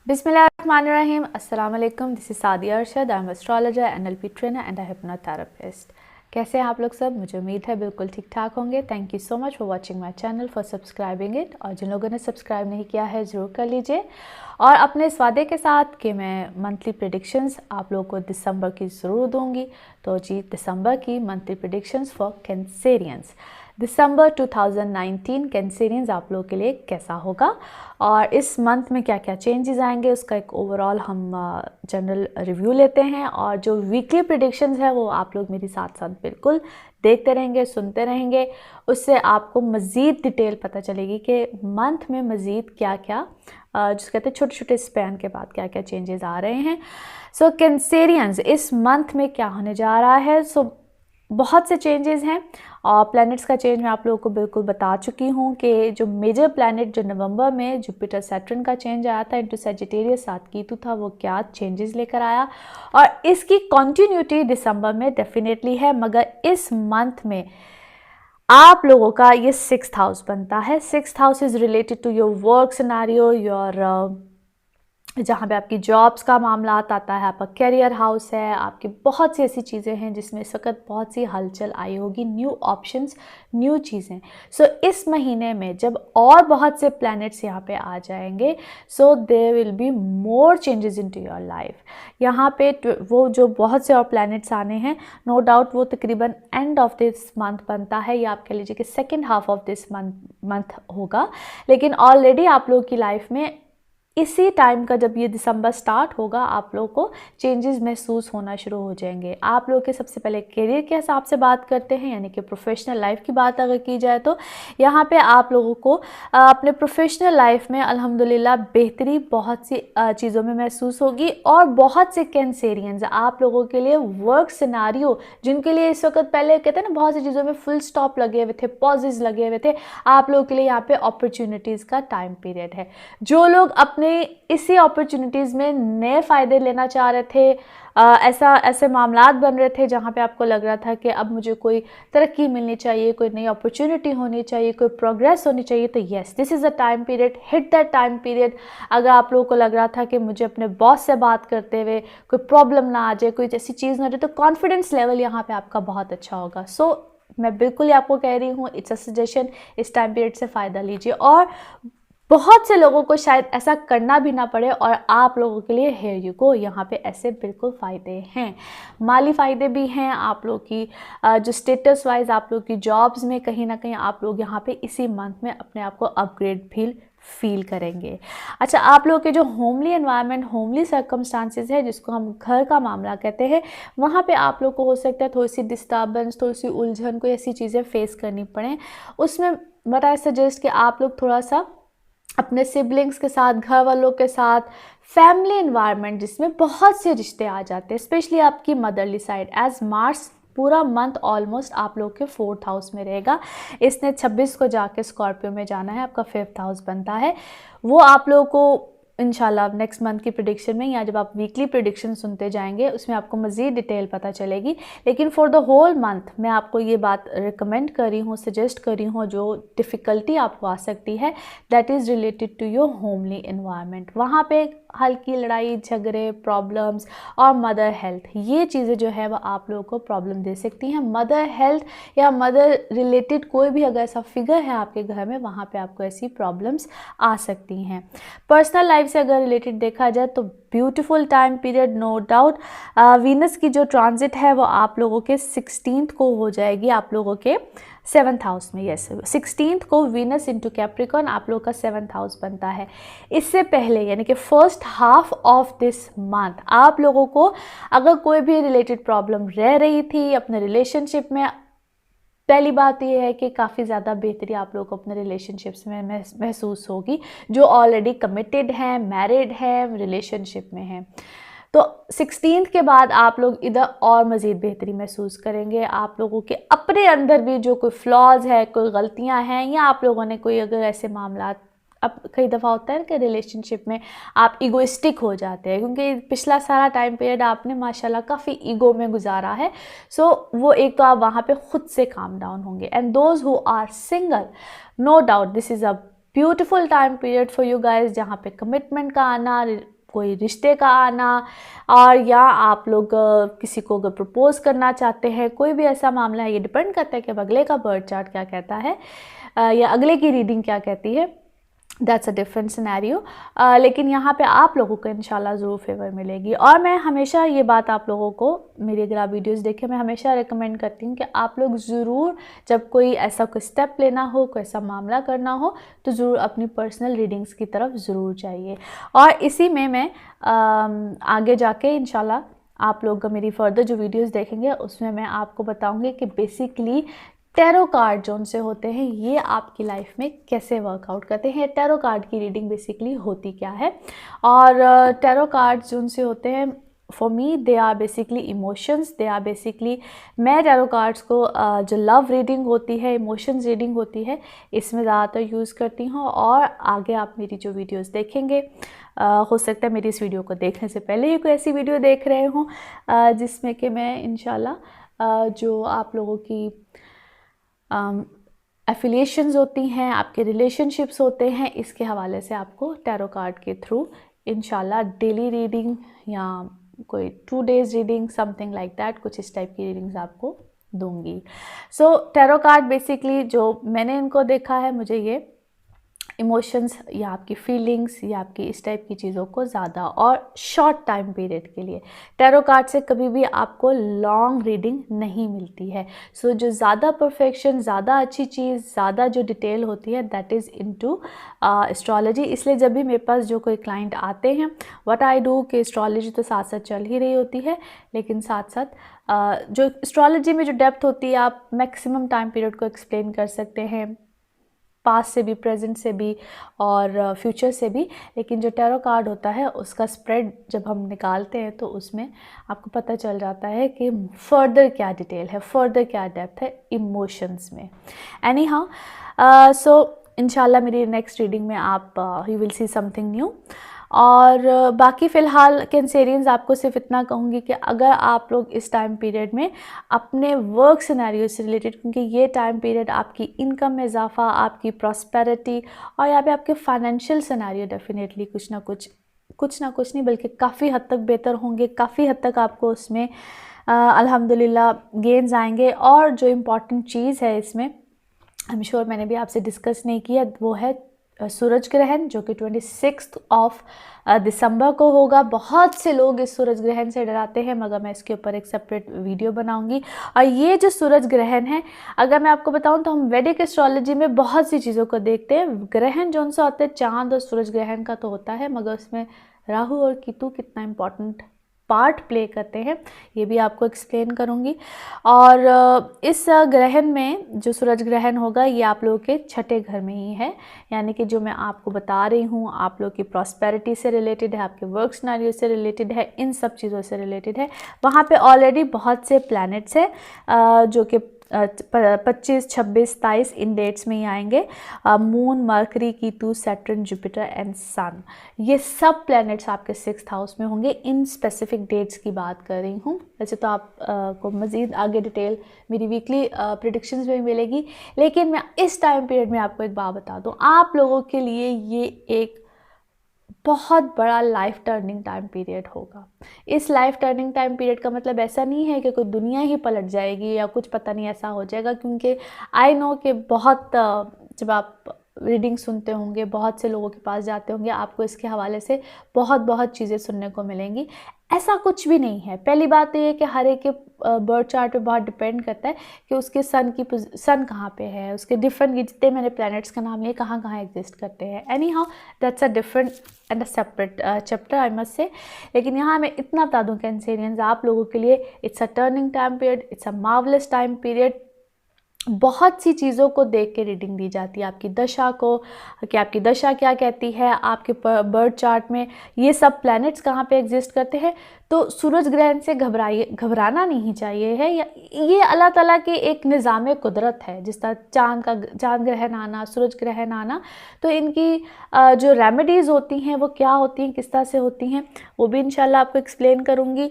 Bismillahirrahmanirrahim. Assalamu alaikum. This is Sadia Arshad. I'm an astrologer, NLP trainer and a hypnotherapist. कैसे हैं आप लोग सब? मुझे उम्मीद है बिल्कुल ठीक ठाक होंगे. Thank you so much for watching my channel, for subscribing it. और जिन लोगों ने सब्सक्राइब नहीं किया है ज़रूर कर लीजिए. और अपने इस वादे के साथ कि मैं मंथली प्रेडिक्शंस आप लोगों को दिसंबर की ज़रूर दूंगी. तो जी, दिसंबर की monthly predictions for Cancerians. December 2019 Cancerians आप लोगों के लिए कैसा होगा और इस मंथ में क्या क्या चेंजेस आएंगे, उसका एक ओवरऑल हम जनरल रिव्यू लेते हैं. और जो वीकली प्रेडिक्शंस है वो आप लोग मेरे साथ साथ बिल्कुल देखते रहेंगे, सुनते रहेंगे. उससे आपको मज़ीद डिटेल पता चलेगी कि मंथ में मज़ीद क्या क्या जिस कहते हैं छोटे छोटे स्पैन के बाद क्या क्या चेंजेस आ रहे हैं. सो कैंसेरियंस इस मंथ में क्या होने जा रहा है. सो बहुत से चेंजेस हैं और प्लैनेट्स का चेंज मैं आप लोगों को बिल्कुल बता चुकी हूँ कि जो मेजर प्लैनेट जो नवंबर में जुपिटर सैटर्न का चेंज आया था इनटू सैजिटेरियस, सात केतु था, वो क्या चेंजेस लेकर आया. और इसकी कंटिन्यूटी दिसंबर में डेफिनेटली है. मगर इस मंथ में आप लोगों का ये 6th हाउस बनता है. 6th house is related to your work scenario, your जहाँ पे आपकी जॉब्स का मामला आता है, आपका करियर हाउस है. आपकी बहुत सी ऐसी चीज़ें हैं जिसमें इस वक्त बहुत सी हलचल आई होगी, न्यू ऑप्शंस, न्यू चीज़ें. सो इस महीने में जब और बहुत से प्लैनेट्स यहाँ पे आ जाएंगे, so there will be more changes into your life. यहाँ पे वो जो बहुत से और प्लैनेट्स आने हैं, नो डाउट वो तकरीबन एंड ऑफ दिस मंथ बनता है, या आप कह लीजिए कि second half of this month होगा. लेकिन ऑलरेडी आप लोगों की लाइफ में इसी टाइम का जब ये दिसंबर स्टार्ट होगा आप लोगों को चेंजेस महसूस होना शुरू हो जाएंगे. आप लोगों के सबसे पहले करियर के हिसाब से बात करते हैं, यानी कि प्रोफेशनल लाइफ की बात अगर की जाए तो यहाँ पे आप लोगों को अपने प्रोफेशनल लाइफ में अल्हम्दुलिल्लाह बेहतरी बहुत सी चीज़ों में महसूस होगी. और बहुत से कैंसेरियंस आप लोगों के लिए वर्क सिनारियो, जिनके लिए इस वक्त पहले कहते हैं ना बहुत सी चीज़ों में फुल स्टॉप लगे हुए थे, पॉजेज लगे हुए थे, आप लोगों के लिए यहाँ पे अपॉर्चुनिटीज़ का टाइम पीरियड है. जो लोग अपने इसी अपॉर्चुनिटीज़ में नए फ़ायदे लेना चाह रहे थे, ऐसे मामलात बन रहे थे जहाँ पे आपको लग रहा था कि अब मुझे कोई तरक्की मिलनी चाहिए, कोई नई अपॉर्चुनिटी होनी चाहिए, कोई प्रोग्रेस होनी चाहिए, तो yes this is a time period. Hit that time period. अगर आप लोगों को लग रहा था कि मुझे अपने बॉस से बात करते हुए कोई प्रॉब्लम ना आ जाए, कोई ऐसी चीज़ ना आ जाए, तो कॉन्फिडेंस लेवल यहाँ पर आपका बहुत अच्छा होगा. सो मैं बिल्कुल ही आपको कह रही हूँ, इट्स अ सजेशन, इस टाइम पीरियड से फ़ायदा लीजिए. और बहुत से लोगों को शायद ऐसा करना भी ना पड़े और आप लोगों के लिए हेयर यू गो, यहाँ पे ऐसे बिल्कुल फ़ायदे हैं. माली फ़ायदे भी हैं आप लोग की, जो स्टेटस वाइज आप लोग की जॉब्स में कहीं ना कहीं आप लोग यहाँ पे इसी मंथ में अपने आप को अपग्रेड फील करेंगे. अच्छा, आप लोग के जो होमली एनवायरनमेंट, होमली सर्कमस्टांसेस है, जिसको हम घर का मामला कहते हैं, वहाँ पे आप लोग को हो सकता है थोड़ी सी डिस्टर्बेंस, थोड़ी सी उलझन, कोई ऐसी चीज़ें फेस करनी पड़े. उसमें बट आई सजेस्ट कि आप लोग थोड़ा सा अपने सिबलिंग्स के साथ, घर वालों के साथ, फैमिली एनवायरनमेंट जिसमें बहुत से रिश्ते आ जाते हैं, स्पेशली आपकी मदरली साइड, एज मार्स पूरा मंथ ऑलमोस्ट आप लोग के 4th हाउस में रहेगा. इसने 26 को जाके स्कॉर्पियो में जाना है, आपका 5th हाउस बनता है. वो आप लोगों को इंशाल्लाह नेक्स्ट मंथ की प्रेडिक्शन में, या जब आप वीकली प्रेडिक्शन सुनते जाएंगे उसमें आपको मज़ीद डिटेल पता चलेगी. लेकिन फॉर द होल मंथ मैं आपको ये बात रिकमेंड कर रही हूँ, सजेस्ट कर रही हूँ, जो डिफ़िकल्टी आपको आ सकती है that is related to your homely environment. वहाँ पे हल्की लड़ाई झगड़े, प्रॉब्लम्स और मदर हेल्थ, ये चीज़ें जो है वह आप लोगों को प्रॉब्लम दे सकती हैं. मदर हेल्थ या मदर रिलेटेड कोई भी अगर ऐसा फिगर है आपके घर में, वहाँ पे आपको ऐसी प्रॉब्लम्स आ सकती हैं. पर्सनल लाइफ से अगर रिलेटेड देखा जाए तो beautiful time period, no doubt. Venus की जो ट्रांजिट है वो आप लोगों के 16th को हो जाएगी, आप लोगों के 7th हाउस में. यस, 16th को वीनस इनटू कैप्रिकॉर्न आप लोगों का 7th हाउस बनता है. इससे पहले यानी कि first half of this month आप लोगों को अगर कोई भी रिलेटेड प्रॉब्लम रह रही थी अपने रिलेशनशिप में, पहली बात यह है कि काफ़ी ज़्यादा बेहतरी आप लोगों को अपने रिलेशनशिप्स में महसूस होगी. जो ऑलरेडी कमिटेड हैं, मैरिड हैं, रिलेशनशिप में हैं, तो 16th के बाद आप लोग इधर और मज़ीद बेहतरी महसूस करेंगे. आप लोगों के अपने अंदर भी जो कोई फ्लॉज है, कोई गलतियां हैं, या आप लोगों ने कोई अगर ऐसे मामला, अब कई दफ़ा होता है कि रिलेशनशिप में आप ईगोइस्टिक हो जाते हैं, क्योंकि पिछला सारा टाइम पीरियड आपने माशाल्लाह काफ़ी ईगो में गुजारा है. सो वो एक तो आप वहाँ पे खुद से काम डाउन होंगे. And those who are single, no doubt this is a beautiful time period for you guys, जहाँ पे कमिटमेंट का आना, कोई रिश्ते का आना, और या आप लोग किसी को अगर प्रपोज करना चाहते हैं, कोई भी ऐसा मामला है, ये डिपेंड करता है कि अब अगले का बर्थ चार्ट क्या कहता है या अगले की रीडिंग क्या कहती है। That's a different scenario. लेकिन यहाँ पे आप लोगों को इंशाल्लाह ज़रूर फेवर मिलेगी। और मैं हमेशा ये बात आप लोगों को, मेरी अगर आप वीडियोज़ देखें, मैं हमेशा रिकमेंड करती हूँ कि आप लोग ज़रूर जब कोई ऐसा कोई स्टेप लेना हो, कोई ऐसा मामला करना हो, तो ज़रूर अपनी पर्सनल रीडिंग्स की तरफ ज़रूर जाइए। और इसी में मैं आगे जाके इंशाल्लाह आप लोग मेरी फर्दर जो वीडियोज़ देखेंगे उसमें मैं आपको बताऊँगी कि बेसिकली टैरो कार्ड जो उनसे होते हैं ये आपकी लाइफ में कैसे वर्कआउट करते हैं। टैरो कार्ड की रीडिंग बेसिकली होती क्या है, और टैरो कार्ड जो उनसे होते हैं, for me they are basically emotions, they are basically, मैं टैरो कार्ड्स को जो लव रीडिंग होती है, इमोशंस रीडिंग होती है, इसमें ज़्यादातर यूज़ करती हूँ। और आगे आप मेरी जो वीडियोज़ देखेंगे, हो सकता है मेरी इस वीडियो को देखने से पहले ही कोई ऐसी वीडियो देख रहे हों जिसमें कि मैं इंशाल्लाह जो आप लोगों की एफिलिएशंस होती हैं, आपके रिलेशनशिप्स होते हैं, इसके हवाले से आपको टैरो कार्ड के थ्रू इंशाल्लाह डेली रीडिंग या कोई 2 days reading, something like that, कुछ इस टाइप की रीडिंग्स आपको दूंगी। सो टैरो कार्ड बेसिकली जो मैंने इनको देखा है, मुझे ये इमोशंस या आपकी फीलिंग्स या आपकी इस टाइप की चीज़ों को ज़्यादा और शॉर्ट टाइम पीरियड के लिए, टैरो कार्ड से कभी भी आपको लॉन्ग रीडिंग नहीं मिलती है। सो जो ज़्यादा परफेक्शन, ज़्यादा अच्छी चीज़, ज़्यादा जो डिटेल होती है, दैट इज़ इनटू एस्ट्रोलॉजी। इसलिए जब भी मेरे पास जो कोई क्लाइंट आते हैं, व्हाट आई डू कि एस्ट्रोलॉजी तो साथ साथ चल ही रही होती है, लेकिन साथ साथ जो एस्ट्रोलॉजी में जो डेप्थ होती है, आप मैक्सिमम टाइम पीरियड को एक्सप्लेन कर सकते हैं, पास्ट से भी, प्रेजेंट से भी और फ्यूचर से भी। लेकिन जो टैरो कार्ड होता है उसका स्प्रेड जब हम निकालते हैं तो उसमें आपको पता चल जाता है कि फर्दर क्या डिटेल है, फर्दर क्या डेप्थ है इमोशंस में। एनी हाउ सो इंशाल्लाह मेरी नेक्स्ट रीडिंग में आप you will see something new. और बाकी फ़िलहाल कैंसेरियंस आपको सिर्फ इतना कहूँगी कि अगर आप लोग इस टाइम पीरियड में अपने वर्क सिनेरियो से रिलेटेड, क्योंकि ये टाइम पीरियड आपकी इनकम में इजाफा, आपकी प्रॉस्पेरिटी और यहाँ पे आपके फाइनेंशियल सिनेरियो डेफिनेटली कुछ ना कुछ नहीं बल्कि काफ़ी हद तक बेहतर होंगे, काफ़ी हद तक आपको उसमें अल्हम्दुलिल्लाह गेन्स आएंगे। और जो इम्पॉर्टेंट चीज़ है इसमें, आई एम श्योर मैंने भी आपसे डिस्कस नहीं किया, वो है सूरज ग्रहण, जो कि 26 दिसंबर को होगा। बहुत से लोग इस सूरज ग्रहण से डराते हैं, मगर मैं इसके ऊपर एक सेपरेट वीडियो बनाऊंगी। और ये जो सूरज ग्रहण है, अगर मैं आपको बताऊं तो हम वैदिक एस्ट्रोलॉजी में बहुत सी चीज़ों को देखते हैं। ग्रहण जो उनसे होते हैं, चांद और सूरज ग्रहण का तो होता है, मगर उसमें राहु और केतु कितना इम्पोर्टेंट पार्ट प्ले करते हैं, ये भी आपको एक्सप्लेन करूंगी। और इस ग्रहण में जो सूरज ग्रहण होगा, ये आप लोगों के छठे घर में ही है, यानी कि जो मैं आपको बता रही हूँ आप लोग की प्रॉस्पेरिटी से रिलेटेड है, आपके वर्क सिनेरियो से रिलेटेड है, इन सब चीज़ों से रिलेटेड है। वहाँ पे ऑलरेडी बहुत से प्लैनेट्स हैं जो कि 25, 26, 27 इन डेट्स में ही आएंगे। Moon, Mercury, Ketu, Saturn, Jupiter and sun, ये सब प्लैनेट्स आपके 6th हाउस में होंगे। इन स्पेसिफिक डेट्स की बात कर रही हूँ। वैसे तो आप को मज़ीद आगे डिटेल मेरी वीकली प्रेडिक्शंस में मिलेगी, लेकिन मैं इस टाइम पीरियड में आपको एक बात बता दूँ, आप लोगों के लिए ये एक बहुत बड़ा लाइफ टर्निंग टाइम पीरियड होगा। इस लाइफ टर्निंग टाइम पीरियड का मतलब ऐसा नहीं है कि कोई दुनिया ही पलट जाएगी या कुछ पता नहीं ऐसा हो जाएगा, क्योंकि आई नो कि बहुत जब आप रीडिंग सुनते होंगे, बहुत से लोगों के पास जाते होंगे, आपको इसके हवाले से बहुत चीज़ें सुनने को मिलेंगी। ऐसा कुछ भी नहीं है। पहली बात तो ये कि हर एक के बर्थ चार्ट पे बहुत डिपेंड करता है कि उसके सन कहाँ पे है, उसके डिफरेंट जितने मैंने प्लैनेट्स का नाम लिए कहाँ एग्जिस्ट करते हैं। Any how that's a different and a separate chapter I must say. लेकिन यहाँ मैं इतना बता दूँ कैंसेरियंस, आप लोगों के लिए it's a turning time period, it's a marvellous time period. बहुत सी चीज़ों को देख के रीडिंग दी जाती है, आपकी दशा को, कि आपकी दशा क्या कहती है, आपके बर्थ चार्ट में ये सब प्लैनेट्स कहाँ पे एग्जिस्ट करते हैं। तो सूरज ग्रहण से घबराना नहीं चाहिए है, ये अल्लाह ताला के एक निज़ाम कुदरत है। जिस तरह चांद ग्रहण आना, सूरज ग्रहण आना, तो इनकी जो रेमेडीज़ होती हैं वो क्या होती हैं, किस तरह से होती हैं, वो भी इंशाल्लाह आपको एक्सप्लेन करूँगी।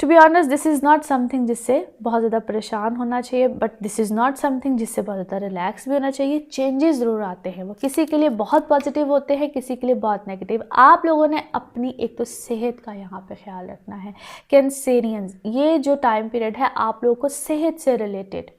To be honest this is not something जिससे बहुत ज़्यादा परेशान होना चाहिए, but this is not something जिससे बहुत ज़्यादा रिलैक्स भी होना चाहिए। चेंजेस ज़रूर आते हैं, वो किसी के लिए बहुत पॉजिटिव होते हैं, किसी के लिए बहुत नेगेटिव। आप लोगों ने अपनी एक तो सेहत का यहाँ पे ख्याल रखना है। कैंसेरियंस, ये जो टाइम पीरियड है आप लोगों को सेहत से रिलेटेड,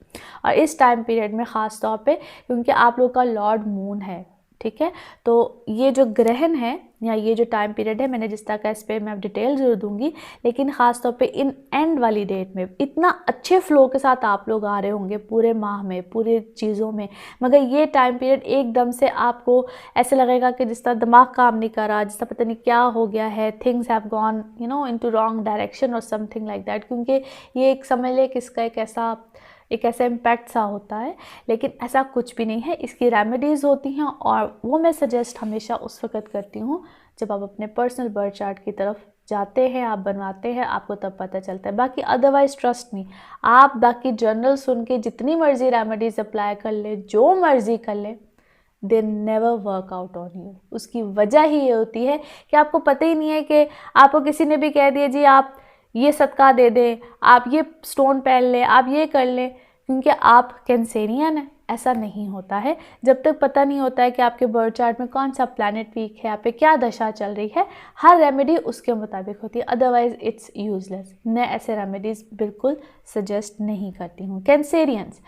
और इस टाइम पीरियड में ख़ास तौर पे क्योंकि आप लोग का लॉर्ड मून है, ठीक है, तो ये जो ग्रहण है या ये जो टाइम पीरियड है, मैंने जिस तरह का इस पर मैं डिटेल जरूर दूंगी, लेकिन ख़ास तौर पे इन एंड वाली डेट में इतना अच्छे फ्लो के साथ आप लोग आ रहे होंगे पूरे माह में, पूरे चीज़ों में, मगर ये टाइम पीरियड एकदम से आपको ऐसे लगेगा कि जिस तरह दिमाग काम नहीं कर रहा, जिस तरह पता नहीं क्या हो गया है, things have gone into wrong direction और समथिंग लाइक दैट, क्योंकि ये एक समझ ले कि इसका एक ऐसा इम्पैक्ट सा होता है, लेकिन ऐसा कुछ भी नहीं है। इसकी रेमेडीज़ होती हैं और वो मैं सजेस्ट हमेशा उस वक्त करती हूँ जब आप अपने पर्सनल बर्थ चार्ट की तरफ जाते हैं, आप बनवाते हैं, आपको तब पता चलता है। बाकी अदरवाइज ट्रस्ट मी, आप बाकी जर्नल सुन के जितनी मर्जी रेमेडीज़ अप्लाई कर ले, जो मर्जी कर ले, they never work out on you. उसकी वजह ही ये होती है कि आपको पता ही नहीं है कि आपको किसी ने भी कह दिया जी आप ये सदका दे दें, आप ये स्टोन पहन लें, आप ये कर लें, क्योंकि आप कैंसेरियन हैं। ऐसा नहीं होता है जब तक पता नहीं होता है कि आपके बर्थ चार्ट में कौन सा प्लैनेट वीक है, आप पे क्या दशा चल रही है। हर रेमेडी उसके मुताबिक होती है, अदरवाइज इट्स यूजलेस। मैं ऐसे रेमेडीज़ बिल्कुल सजेस्ट नहीं करती हूँ। कैंसेरियंस,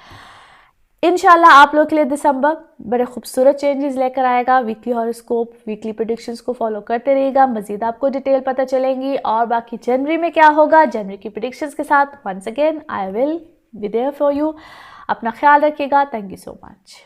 इंशाल्लाह आप लोग के लिए दिसंबर बड़े खूबसूरत चेंजेस लेकर आएगा। वीकली हॉरोस्कोप, वीकली प्रेडिक्शंस को फॉलो करते रहिएगा, मज़ीद आपको डिटेल पता चलेंगी। और बाकी जनवरी में क्या होगा, जनवरी की प्रेडिक्शंस के साथ once again I will be there for you. अपना ख्याल रखिएगा। Thank you so much.